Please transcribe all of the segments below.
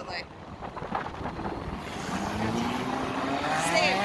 Absolutely. Steve.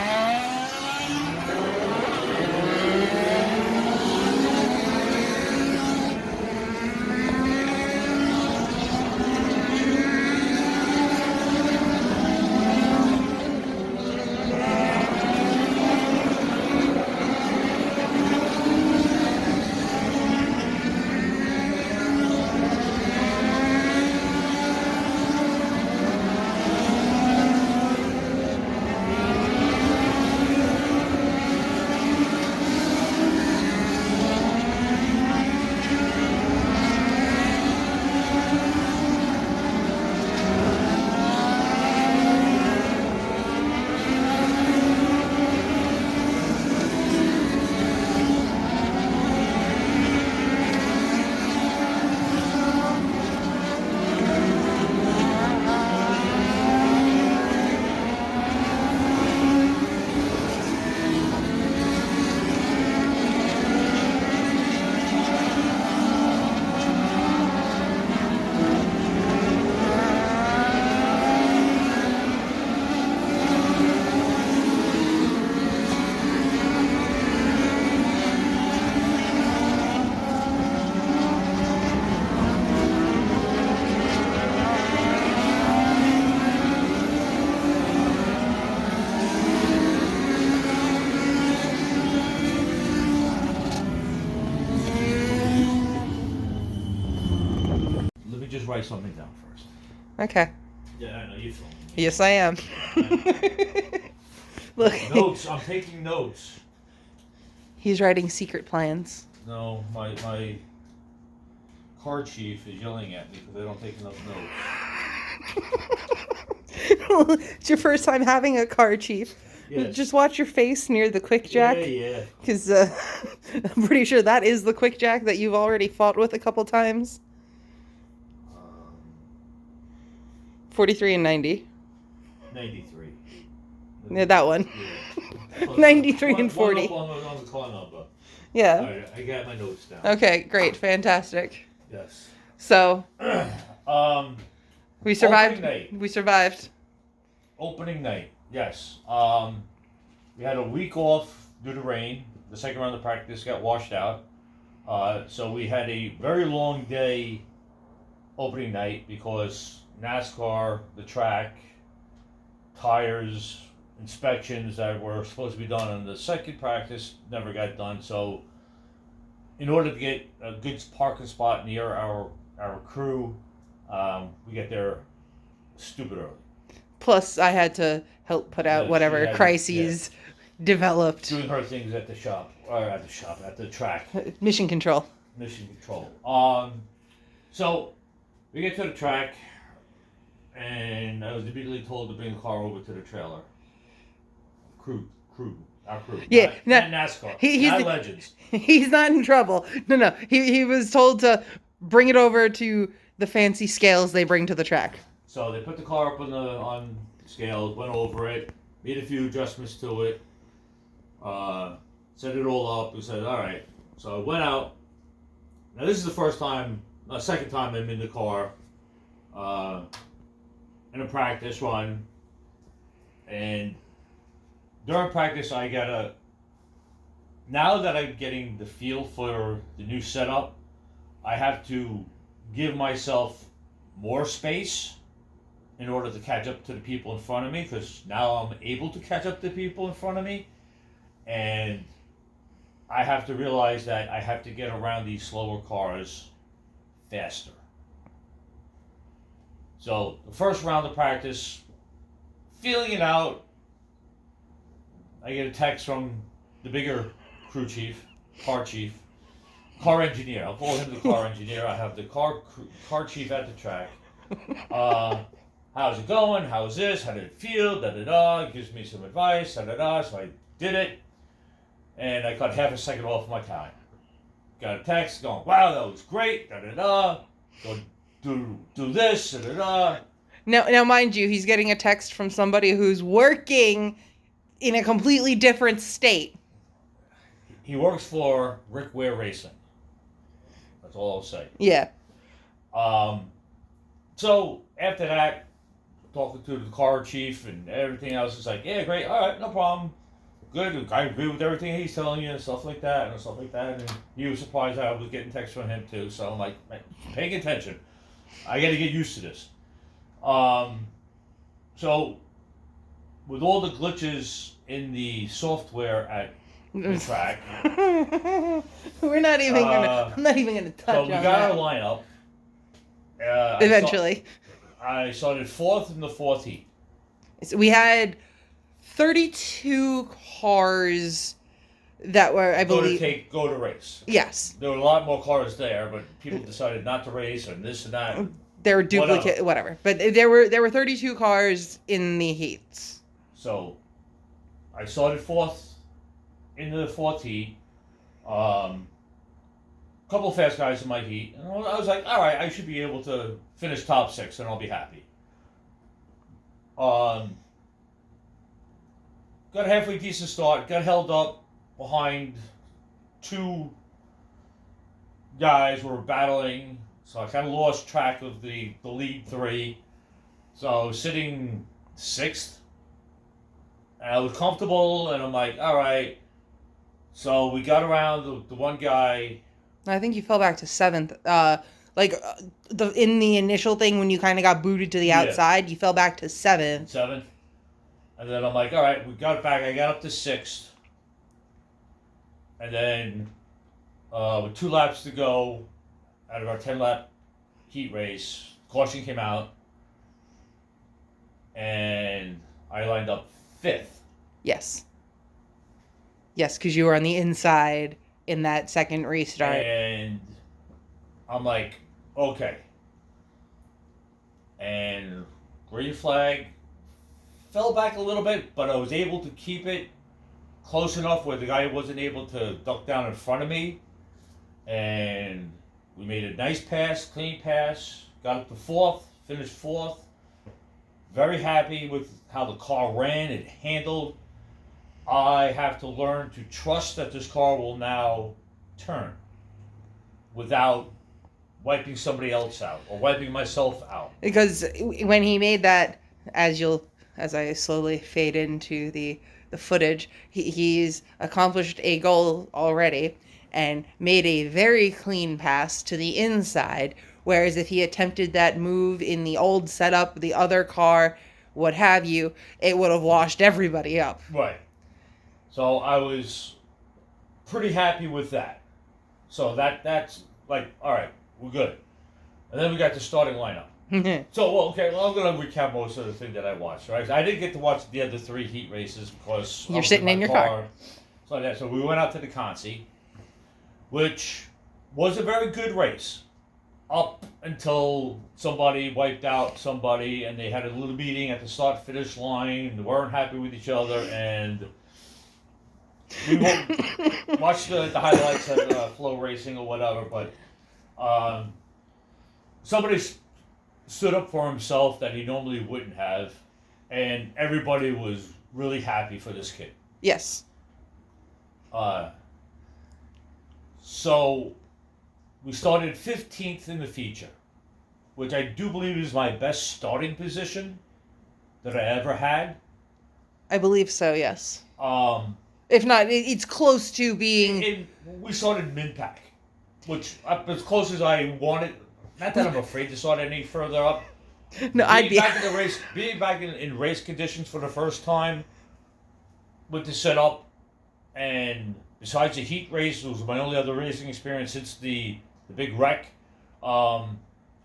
Let me just write something down first. Okay. Yeah, I know you filming me. Yes, I am. Look. Notes. I'm taking notes. He's writing secret plans. No, my car chief is yelling at me because I don't take enough notes. It's your first time having a car, Chief. Yes. Just watch your face near the quick jack. Yeah. Because I'm pretty sure that is the quick jack that you've already fought with a couple times. 43 and 90. 93. Yeah, that one. Yeah. 93 and 40. One up on the car number. Yeah. All right, I got my notes down. Okay, great. Fantastic. Yes. So, we survived. Opening night. We survived. Opening night, yes. We had a week off due to rain. The second round of practice got washed out. So we had a very long day opening night because NASCAR, the track, tires, inspections that were supposed to be done on the second practice never got done. So in order to get a good parking spot near our crew, we get there stupid early. Plus, I had to help put out whatever crises developed. Doing her things at the shop, or at the track. Mission control. So we get to the track, and I was immediately told to bring the car over to the trailer. Our crew. Yeah, not NASCAR. Not Legends. He's not in trouble. No. He was told to bring it over to the fancy scales they bring to the track. So they put the car up on scales, went over it, made a few adjustments to it, set it all up. We said, all right. So I went out. Now this is the second time I'm in the car in a practice run. And during practice, now that I'm getting the feel for the new setup, I have to give myself more space in order to catch up to the people in front of me, because now I'm able to catch up to people in front of me, and I have to realize that I have to get around these slower cars faster. So the first round of practice, feeling it out, I get a text from the bigger crew chief, car engineer. I'll call him the car engineer. I have the car chief at the track. How's it going? How's this? How did it feel? He gives me some advice. So I did it, and I cut half a second off my time. Got a text going, wow, that was great. Go do this. Now, mind you, he's getting a text from somebody who's working in a completely different state. He works for Rick Ware Racing. That's all I'll say. Yeah. So after that, talking to the car chief and everything else. It's like, yeah, great, all right, no problem. Good, I agree with everything he's telling you and stuff like that. And he was surprised that I was getting texts from him too. So I'm like, paying attention. I got to get used to this. So with all the glitches in the software at the track, I'm not even gonna touch so on we got that. our lineup. Eventually, I started fourth in the fourth heat. so we had 32 cars that were, I believe, Go to race. yes, There were a lot more cars there, but people decided not to race and this and that. there were duplicate, whatever. But there were 32 cars in the heats. So I started fourth into the fourth heat. Couple of fast guys in my heat, and I was like, all right, I should be able to finish top 6 and I'll be happy. Got a halfway decent start, got held up behind 2 guys who were battling, so I kind of lost track of the lead 3. So I was sitting 6th, and I was comfortable, and I'm like, all right. So we got around the one guy. I think you fell back to 7th. In the initial thing when you kind of got booted to the outside, you fell back to 7th. 7th. And then I'm like, all right, we got it back. I got up to 6th. And then with 2 laps to go out of our 10-lap heat race, caution came out. And I lined up 5th. Yes. Yes, because you were on the inside in that second restart. And I'm like, okay. And green flag fell back a little bit, but I was able to keep it close enough where the guy wasn't able to duck down in front of me. And we made a nice pass, clean pass, got up to 4th, finished 4th. Very happy with how the car ran, it handled. I have to learn to trust that this car will now turn without wiping somebody else out or wiping myself out. Because when he made that, as I slowly fade into the footage, he's accomplished a goal already and made a very clean pass to the inside. Whereas if he attempted that move in the old setup, the other car, what have you, it would have washed everybody up. Right. So I was pretty happy with that. So that's like, all right, we're good. And then we got the starting lineup. So, I'm going to recap most of the thing that I watched, right? I didn't get to watch the other 3 heat races because you're sitting in your car. So we went out to the Consi, which was a very good race up until somebody wiped out somebody and they had a little meeting at the start-finish line and they weren't happy with each other, and we watched the highlights of Flow Racing or whatever, but somebody stood up for himself that he normally wouldn't have, and everybody was really happy for this kid. Yes. So we started 15th in the feature, which I do believe is my best starting position that I ever had. I believe so, yes. If not, it's close to being... We started mid-pack, which as close as I wanted. Not that I'm afraid to start any further up. No, Being back in race conditions for the first time with the setup, and besides the heat race, it was my only other racing experience since the big wreck. I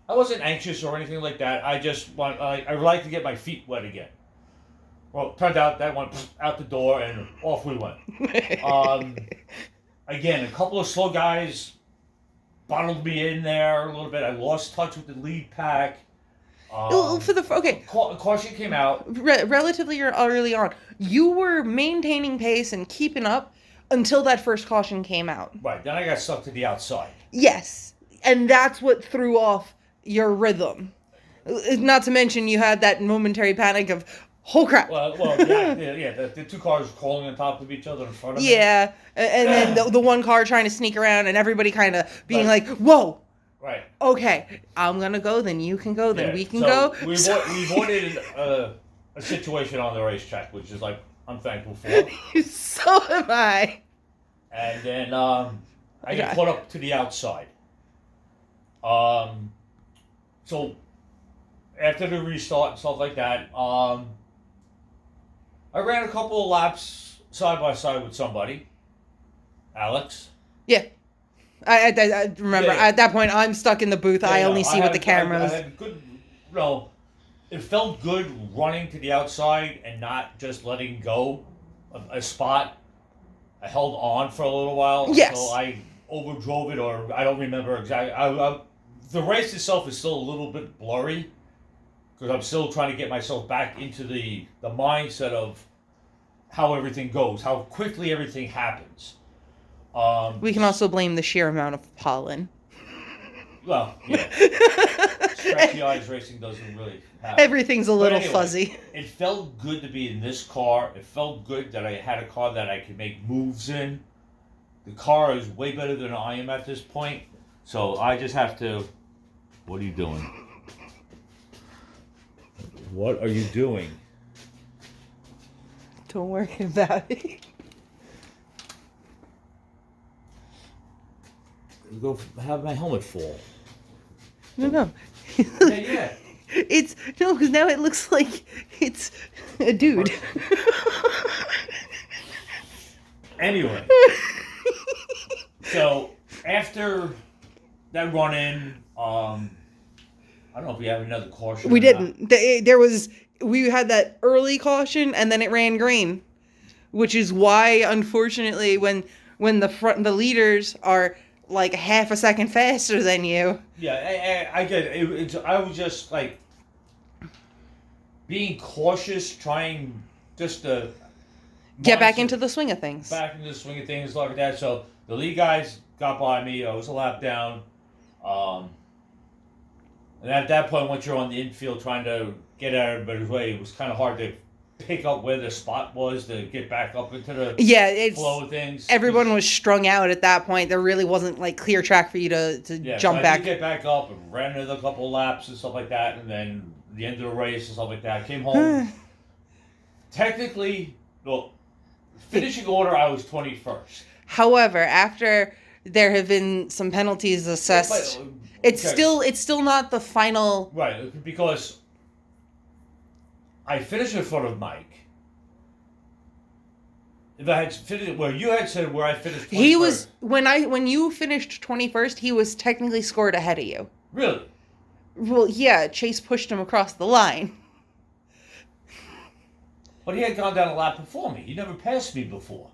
wasn't anxious or anything like that. I like to get my feet wet again. Well, it turned out that went out the door and off we went. Again, a couple of slow guys bottled me in there a little bit. I lost touch with the lead pack. Caution came out. Relatively early on, you were maintaining pace and keeping up until that first caution came out. Right, then I got stuck to the outside. Yes, and that's what threw off your rhythm. Not to mention you had that momentary panic of, oh crap. Well, the 2 cars crawling on top of each other in front of me. Yeah, and then the one car trying to sneak around and everybody kind of being like, whoa. Right. Okay, I'm gonna go. Then you can go. Then Yeah. we can So go. we avoided a situation on the racetrack, which is like I'm thankful for. So am I. And then I get caught up to the outside. So after the restart and stuff like that, I ran a couple of laps side by side with somebody, Alex. Yeah. I remember Yeah. at that point I'm stuck in the booth. I only see what the cameras. I had good, it felt good running to the outside and not just letting go of a spot. I held on for a little while Yes. until I overdrove it, or I don't remember exactly. The race itself is still a little bit blurry because I'm still trying to get myself back into the mindset of how everything goes, how quickly everything happens. We can also blame the sheer amount of pollen. Well, yeah. Scratchy eyes racing doesn't really happen. Everything's a little anyway, fuzzy. It felt good to be in this car. It felt good that I had a car that I could make moves in. The car is way better than I am at this point. So I just have to... What are you doing? What are you doing? Don't worry about it. Go have my helmet fall. No. Yeah. It's no, because now it looks like it's a dude. Anyway, so after that run in, I don't know if we have another caution. We didn't. We had that early caution, and then it ran green, which is why, unfortunately, when the leaders are like half a second faster than you. Yeah, I get it. I was just like being cautious, trying just to Get back into the swing of things. Back into the swing of things like that. So the lead guys got by me. I was a lap down. And at that point, once you're on the infield trying to get out of everybody's way, it was kind of hard to pick up where the spot was to get back up into the flow of things. Everyone was strung out at that point. There really wasn't like clear track for you to jump so back. I did get back up and ran another couple laps and stuff like that, and then the end of the race and stuff like that. I came home. Technically, finishing order, I was 21st. However, after there have been some penalties assessed, it's still not the final. Right, because I finished in front of Mike. If I had finished where you had said where I finished 21st. He was when you finished 21st, he was technically scored ahead of you. Really? Well, yeah, Chase pushed him across the line. But he had gone down a lap before me. He never passed me before.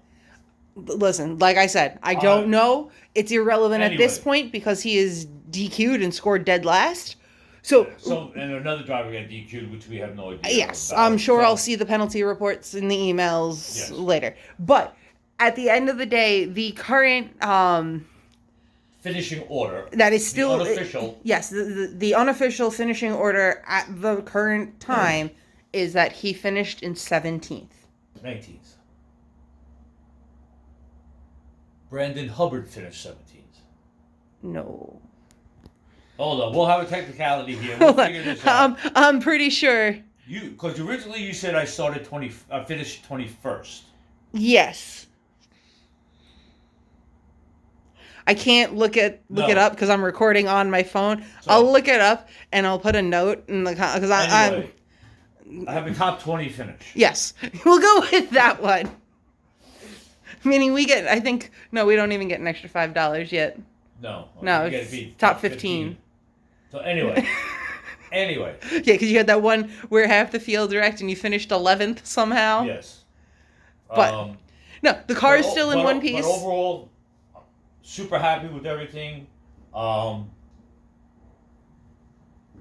Listen, like I said, I don't know. It's irrelevant anyway. at this point because he is DQ'd and scored dead last. So and another driver got DQ'd, which we have no idea. Yes, about. I'm sure I'll see the penalty reports in the emails later. But at the end of the day, the current finishing order that is still unofficial. Yes, the unofficial finishing order at the current time is that he finished in 17th. 19th. Brandon Hubbard finished 17th. No. Hold on, we'll have a technicality here. We'll figure this out. I'm pretty sure. Because originally you said I finished 21st. Yes. I can't look it up because I'm recording on my phone. So, I'll look it up and I'll put a note in the because I have a top 20 finish. Yes, we'll go with that one. Meaning we get, I think, no, we don't even get an extra $5 yet. No, it's top 15. So anyway. Yeah, because you had that one where half the field wrecked and you finished 11th somehow. Yes. But no, the car is still in one piece. But overall, super happy with everything. Now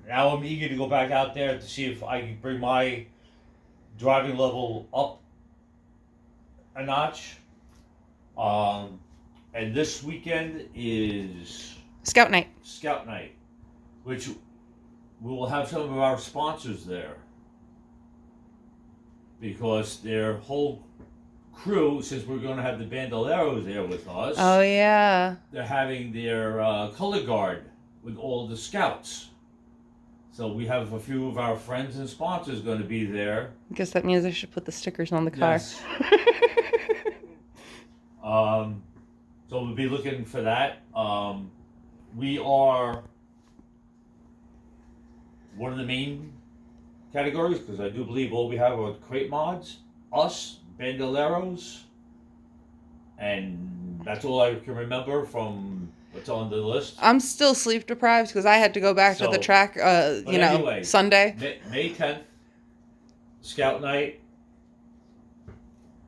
I'm eager to go back out there to see if I can bring my driving level up a notch. And this weekend is Scout Night, which we will have some of our sponsors there because their whole crew, since we're going to have the Bandoleros there with us. Oh yeah. They're having their color guard with all the scouts. So we have a few of our friends and sponsors going to be there. I guess that means I should put the stickers on the car. Yes. So we'll be looking for that. We are one of the main categories, because I do believe all we have are crate mods, us, bandoleros, and that's all I can remember from what's on the list. I'm still sleep deprived because I had to go back to the track, anyway, Sunday. May 10th, Scout Night.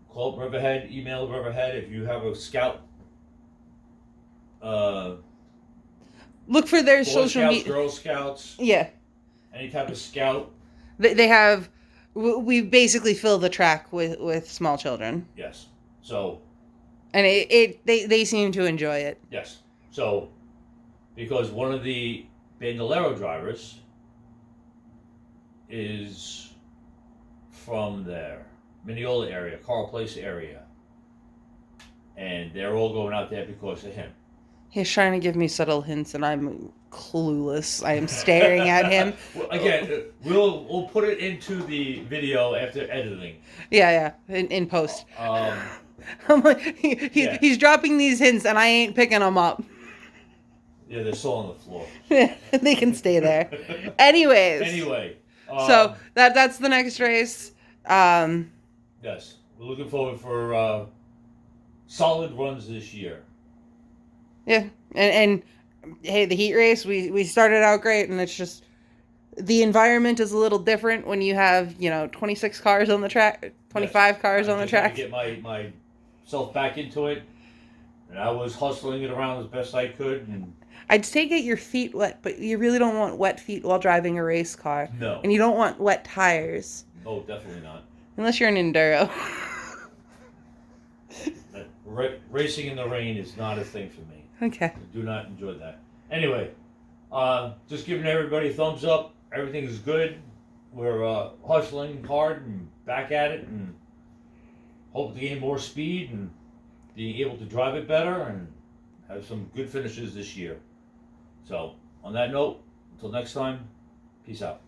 Call Riverhead, email Riverhead if you have a scout. Look for their Boy social Scouts, media. Girl Scouts, Yeah. any type of scout. They have. We basically fill the track with small children. Yes. So. And they seem to enjoy it. Yes. So, because one of the bandolero drivers is from there, Mineola area, Carl Place area, and they're all going out there because of him. He's trying to give me subtle hints, and I'm clueless. I am staring at him. Well, again, we'll put it into the video after editing. Yeah, in post. I'm like, Yeah. He's dropping these hints, and I ain't picking them up. Yeah, they're still on the floor. They can stay there. Anyways. Anyway. So that's the next race. Yes, we're looking forward for solid runs this year. Yeah, and hey, the heat race, we started out great, and it's just the environment is a little different when you have 26 cars on the track, 25 cars on the track. Get myself back into it, and I was hustling it around as best I could. And I'd say get your feet wet, but you really don't want wet feet while driving a race car. No. And you don't want wet tires. Oh, definitely not. Unless you're an enduro. Racing in the rain is not a thing for me. Okay. I do not enjoy that. Anyway, just giving everybody a thumbs up. Everything is good. We're hustling hard and back at it, and hope to gain more speed and being able to drive it better and have some good finishes this year. So, on that note, until next time, peace out.